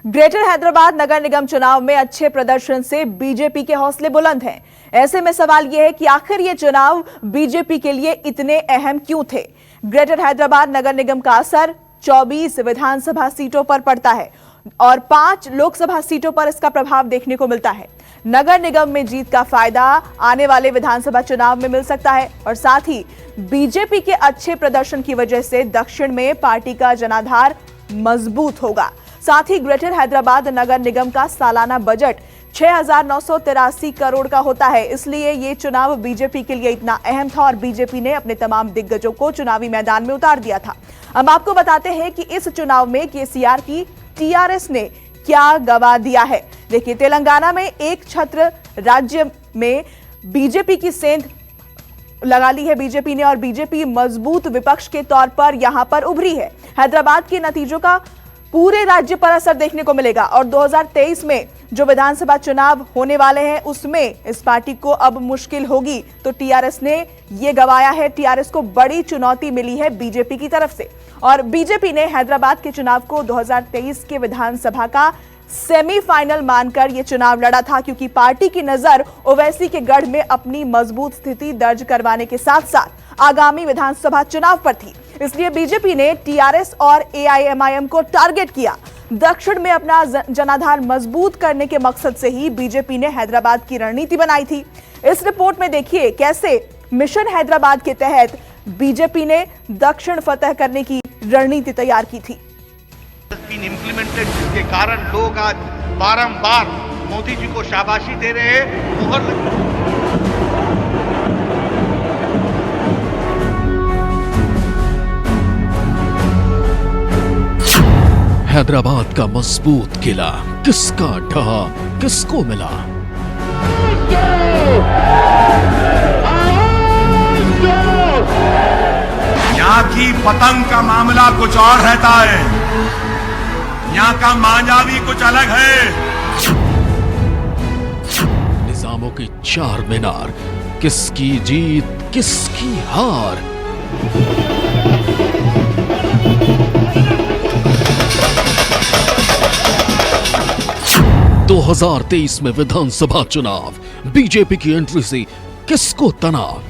Greater Hyderabad नगर निगम चुनाव में अच्छे प्रदर्शन से बीजेपी के हौसले बुलंद हैं। ऐसे में सवाल यह है कि आखिर ये चुनाव बीजेपी के लिए इतने अहम क्यों थे। ग्रेटर हैदराबाद नगर निगम का असर 24 विधानसभा सीटों पर पड़ता है और 5 लोकसभा सीटों पर इसका प्रभाव देखने को मिलता है। नगर निगम में जीत का फायदा आने वाले विधानसभा चुनाव में मिल सकता है और साथ ही बीजेपी के अच्छे प्रदर्शन की वजह से दक्षिण में पार्टी का जनाधार मजबूत होगा। साथ ही ग्रेटर हैदराबाद नगर निगम का सालाना बजट 6,983 करोड़ का होता है। इसलिए ये चुनाव बीजेपी के लिए इतना अहम था और बीजेपी ने अपने तमाम दिग्गजों को चुनावी मैदान में उतार दिया था। हम आपको बताते हैं कि इस चुनाव में केसीआर की टीआरएस ने क्या गवा दिया है। देखिए, तेलंगाना में एक छत्र राज्य में बीजेपी की सेंध लगा ली है बीजेपी ने और बीजेपी मजबूत विपक्ष के तौर पर यहां पर उभरी है। हैदराबाद के नतीजों का पूरे राज्य पर असर देखने को मिलेगा और 2023 में जो विधानसभा चुनाव होने वाले हैं उसमें इस पार्टी को अब मुश्किल होगी। तो टीआरएस ने यह गवाया है। टीआरएस को बड़ी चुनौती मिली है बीजेपी की तरफ से और बीजेपी ने हैदराबाद के चुनाव को 2023 के विधानसभा का सेमीफाइनल मानकर यह चुनाव लड़ा था, क्योंकि पार्टी की नजर ओवैसी के गढ़ में अपनी मजबूत स्थिति दर्ज करवाने के साथ साथ आगामी विधानसभा चुनाव पर थी। इसलिए बीजेपी ने टीआरएस और एआईएमआईएम को टारगेट किया। दक्षिण में अपना जनाधार मजबूत करने के मकसद से ही बीजेपी ने हैदराबाद की रणनीति बनाई थी। इस रिपोर्ट में देखिए कैसे मिशन हैदराबाद के तहत बीजेपी ने दक्षिण फतह करने की रणनीति तैयार की थी। इम्प्लीमेंटेड, जिसके कारण लोग आज बारंबार मोदी जी को शाबाशी दे रहे हैं। मुहर हैदराबाद का मजबूत किला किसका ढहा किसको मिला। यहाँ की पतंग का मामला कुछ और रहता है, यहाँ का मांझा भी कुछ अलग है। निजामों के 4 मीनार, किसकी जीत किसकी हार। दो 2023 में विधानसभा चुनाव, बीजेपी की एंट्री से किसको तनाव।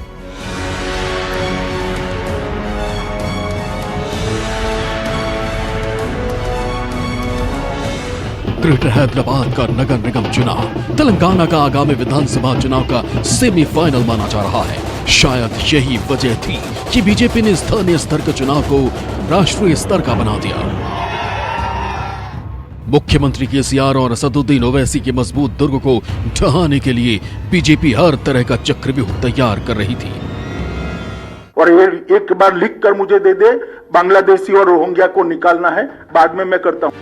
ग्रेटर हैदराबाद का नगर निगम चुनाव तेलंगाना का आगामी विधानसभा चुनाव का सेमीफाइनल माना जा रहा है। शायद यही वजह थी कि बीजेपी ने स्थानीय स्तर के चुनाव को राष्ट्रीय स्तर का बना दिया। मुख्यमंत्री केसीआर और असदुद्दीन ओवैसी के मजबूत दुर्ग को ढहाने के लिए बीजेपी हर तरह का चक्रव्यूह तैयार कर रही थी। और ये एक बार लिख कर मुझे दे दे, बांग्लादेशी और रोहिंग्या को निकालना है, बाद में मैं करता हूं।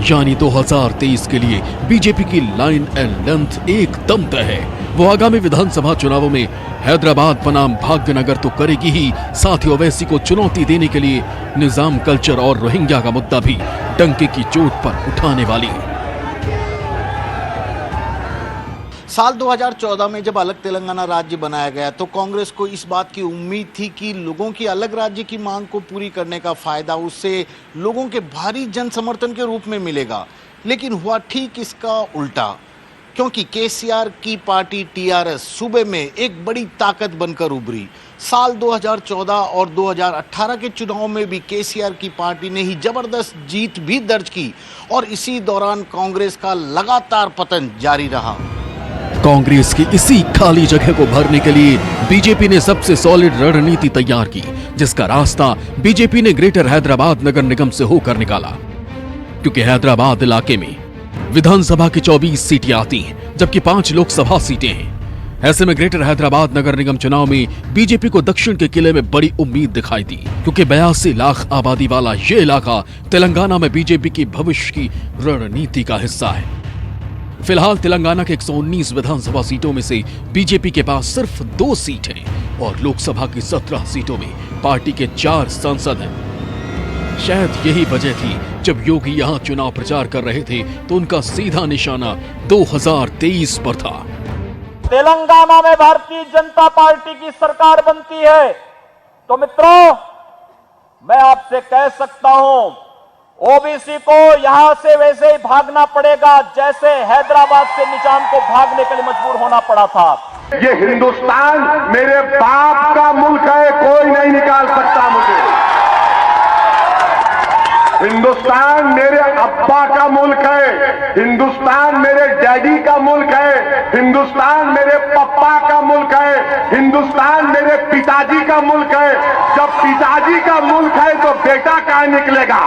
यानी 2023 के लिए बीजेपी की लाइन एंड लेंथ एकदम तय है। वो आगामी विधानसभा चुनावों में हैदराबाद बनाम भाग्यनगर तो करेगी ही, साथ ही ओवैसी को चुनौती देने के लिए निजाम कल्चर और रोहिंग्या का मुद्दा भी डंके की चोट पर उठाने वाली है। साल 2014 में जब अलग तेलंगाना राज्य बनाया गया तो कांग्रेस को इस बात की उम्मीद थी कि लोगों की अलग राज्य की मांग को पूरी करने का फायदा उससे लोगों के भारी जन समर्थन के रूप में मिलेगा। लेकिन हुआ ठीक इसका उल्टा, क्योंकि केसीआर की पार्टी टीआरएस सूबे में एक बड़ी ताकत बनकर उभरी। साल 2014 और 2018 के चुनाव में भी केसीआर की पार्टी ने ही जबरदस्त जीत भी दर्ज की और इसी दौरान कांग्रेस का लगातार पतन जारी रहा। कांग्रेस की इसी खाली जगह को भरने के लिए बीजेपी ने सबसे सॉलिड रणनीति तैयार की, जिसका रास्ता बीजेपी ने ग्रेटर हैदराबाद नगर निगम से होकर निकाला। क्योंकि हैदराबाद इलाके में विधानसभा की 24 सीटें आती हैं, जबकि 5 लोकसभा सीटें हैं। ऐसे में ग्रेटर हैदराबाद नगर निगम चुनाव में बीजेपी को दक्षिण के किले में बड़ी उम्मीद दिखाई दी, क्योंकि 82 लाख आबादी वाला ये इलाका तेलंगाना में बीजेपी की भविष्य की रणनीति का हिस्सा है। फिलहाल तेलंगाना के 119 विधानसभा सीटों में से बीजेपी के पास सिर्फ 2 सीट हैं और लोकसभा की 17 सीटों में पार्टी के 4 सांसद हैं। शायद यही वजह थी जब योगी यहां चुनाव प्रचार कर रहे थे तो उनका सीधा निशाना 2023 पर था। तेलंगाना में भारतीय जनता पार्टी की सरकार बनती है तो मित्रों, मैं आपसे कह सकता हूं ओबीसी को यहां से वैसे ही भागना पड़ेगा जैसे हैदराबाद से निजाम को भागने के लिए मजबूर होना पड़ा था। ये हिंदुस्तान मेरे बाप का मुल्क है, कोई नहीं निकाल सकता मुझे। हिंदुस्तान मेरे अब्बा का मुल्क है, हिंदुस्तान मेरे डैडी का मुल्क है, हिंदुस्तान मेरे पप्पा का मुल्क है, हिंदुस्तान मेरे पिताजी का मुल्क है। जब पिताजी का मुल्क है तो बेटा कहां निकलेगा।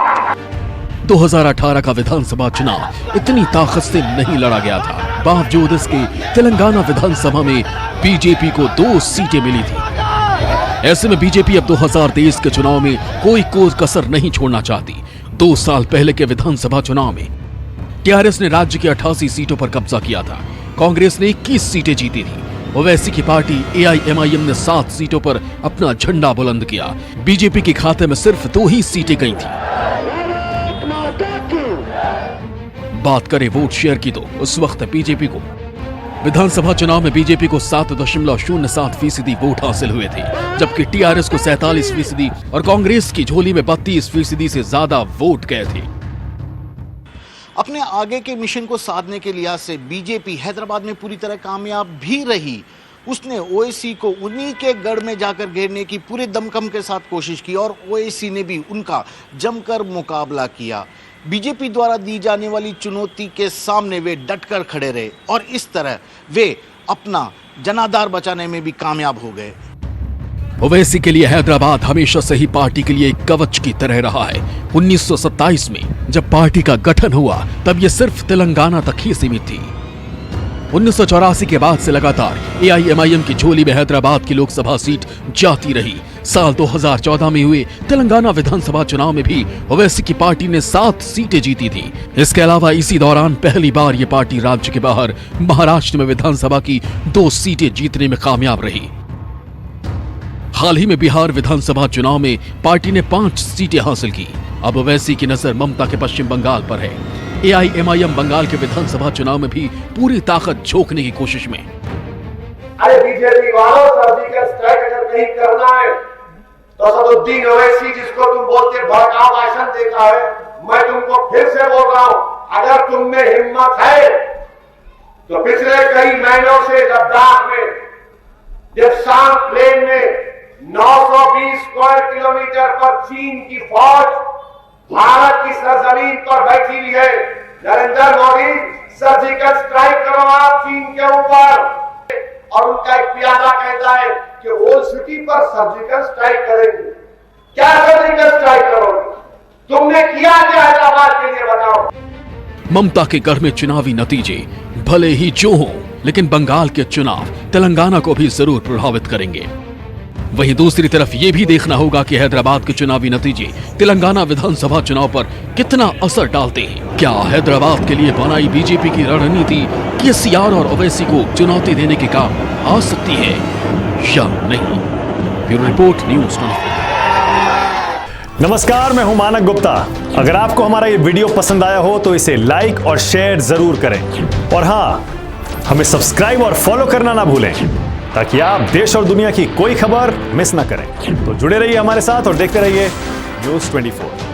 2018 का विधानसभा चुनाव इतनी ताकत से नहीं लड़ा गया था। बावजूद इसके तेलंगाना विधानसभा में बीजेपी को 2 सीटें मिली थी। ऐसे में बीजेपी अब 2023 के चुनाव में कोई कसर नहीं छोड़ना चाहती। 2 साल पहले के विधानसभा चुनाव में टीआरएस ने राज्य की 88 सीटों पर कब्जा किया था। कांग्रेस ने 21 सीटें जीती थी। ओवैसी की पार्टी एआईएमआईएम ने 7 सीटों पर अपना झंडा बुलंद किया। बीजेपी के खाते में सिर्फ 2 ही सीटें गई थी। बात करें वोट शेयर की तो उस वक्त बीजेपी को विधानसभा चुनाव में बीजेपी को 7.07% वोट हासिल हुए थे, जबकि टीआरएस को 47% और कांग्रेस की झोली में 32% से ज्यादा वोट गए थे। अपने आगे के मिशन को साधने के लिहाज से बीजेपी हैदराबाद में पूरी तरह कामयाब भी रही। उसने ओवैसी को उन्हीं के गढ़ में जाकर घेरने की पूरे दमखम के साथ कोशिश की और ओवैसी ने भी उनका जमकर मुकाबला किया। बीजेपी द्वारा दी जाने वाली चुनौती के सामने वे डटकर खड़े रहे और इस तरह वे अपना जनाधार बचाने में भी कामयाब हो गए। ओवैसी के लिए हैदराबाद हमेशा से ही पार्टी के लिए एक कवच की तरह रहा है। 1927 में जब पार्टी का गठन हुआ तब यह सिर्फ तेलंगाना तक ही सीमित थी। 1984 के बाद से लगातार एआईएमआईएम की झोली में हैदराबाद की लोकसभा सीट जाती रही। साल 2014 में हुए तेलंगाना विधानसभा चुनाव में भी ओवैसी की पार्टी ने 7 सीटें जीती थी। इसके अलावा इसी दौरान पहली बार ये पार्टी राज्य के बाहर महाराष्ट्र में विधानसभा की 2 सीटें जीतने में कामयाब रही। हाल ही में बिहार विधानसभा चुनाव में पार्टी ने 5 सीटें हासिल की। अब ओवैसी की नजर ममता के पश्चिम बंगाल पर है। एआईएमआईएम बंगाल के विधानसभा चुनाव में भी पूरी ताकत झोंकने की कोशिश में। अरे बीजेपी वालों, सर्जिकल स्ट्राइक अगर नहीं करना है तो असदुद्दीन ओवैसी जिसको तुम बोलते भड़काऊ भाषण देता है, मैं तुमको फिर से बोल रहा हूं, अगर तुम में हिम्मत है तो पिछले कई महीनों से लद्दाख में जब प्लेन में 920 स्क्वायर किलोमीटर पर चीन की फौज भारत की सरजमीन पर बैठी हुई है। नरेंद्र मोदी, सर्जिकल स्ट्राइक करो आप चीन के ऊपर। और उनका एक प्यादा कहता है कि ओल्ड सिटी पर सर्जिकल स्ट्राइक करेंगे। क्या सर्जिकल स्ट्राइक करोगे? तुमने किया क्या हैदराबाद के लिए, बताओ। ममता के घर में चुनावी नतीजे भले ही जो हों, लेकिन बंगाल के चुनाव तेलंगाना को भी जरूर प्रभावित करेंगे। वहीं दूसरी तरफ ये भी देखना होगा कि हैदराबाद के चुनावी नतीजे तेलंगाना विधानसभा चुनाव पर कितना असर डालते हैं। क्या हैदराबाद के लिए बनाई बीजेपी की रणनीति केसीआर और ओवैसी को चुनौती देने के काम आ सकती है या नहीं? Bureau report, news 24। नमस्कार, मैं हूं मानक गुप्ता। अगर आपको हमारा ये वीडियो पसंद आया हो तो इसे लाइक और शेयर जरूर करें और हाँ, हमें सब्सक्राइब और फॉलो करना ना भूलें ताकि आप देश और दुनिया की कोई खबर मिस ना करें। तो जुड़े रहिए हमारे साथ और देखते रहिए न्यूज़ 24।